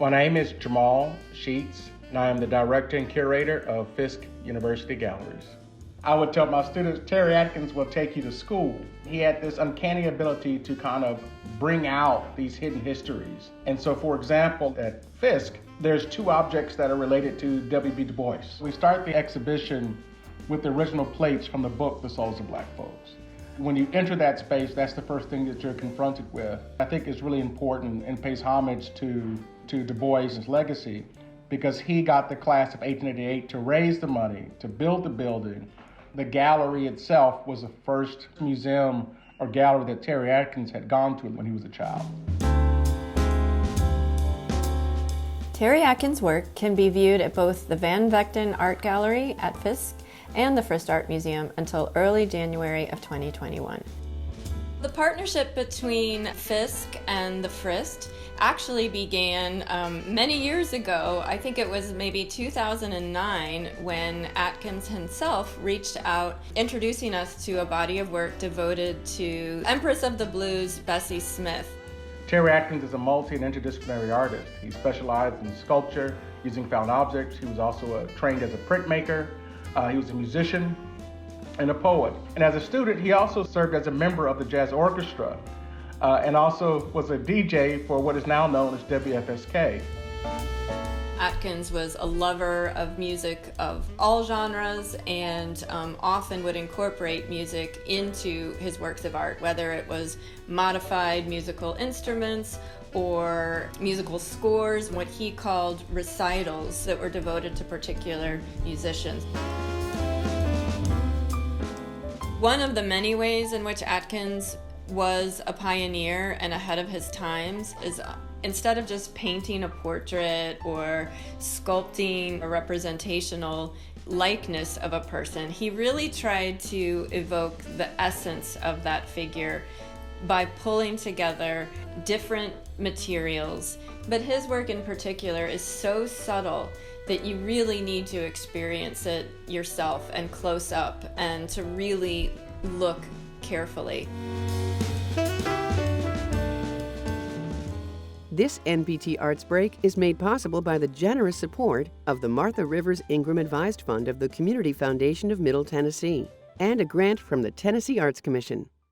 My name is Jamal Sheets, and I am the director and curator of Fisk University Galleries. I would tell my students, Terry Atkins will take you to school. He had this uncanny ability to kind of bring out these hidden histories. And so, for example, at Fisk, there's two objects that are related to W.B. Du Bois. We start the exhibition with the original plates from the book, The Souls of Black Folks. When you enter that space, that's the first thing that you're confronted with. I think it's really important and pays homage to Du Bois' legacy, because he got the class of 1888 to raise the money, to build the building. The gallery itself was the first museum or gallery that Terry Atkins had gone to when he was a child. Terry Atkins' work can be viewed at both the Van Vechten Art Gallery at Fisk and the Frist Art Museum until early January of 2021. The partnership between Fisk and the Frist actually began many years ago. I think it was maybe 2009 when Atkins himself reached out, introducing us to a body of work devoted to Empress of the Blues, Bessie Smith. Terry Atkins is a multi- and interdisciplinary artist. He specialized in sculpture using found objects. He was also trained as a printmaker. He was a musician and a poet. And as a student, he also served as a member of the jazz orchestra and also was a DJ for what is now known as WFSK. Atkins was a lover of music of all genres and often would incorporate music into his works of art, whether it was modified musical instruments or musical scores, what he called recitals that were devoted to particular musicians. One of the many ways in which Atkins was a pioneer and ahead of his times is instead of just painting a portrait or sculpting a representational likeness of a person, he really tried to evoke the essence of that figure by pulling together different materials. But his work in particular is so subtle that you really need to experience it yourself and close up and to really look carefully. This NPT Arts Break is made possible by the generous support of the Martha Rivers Ingram Advised Fund of the Community Foundation of Middle Tennessee and a grant from the Tennessee Arts Commission.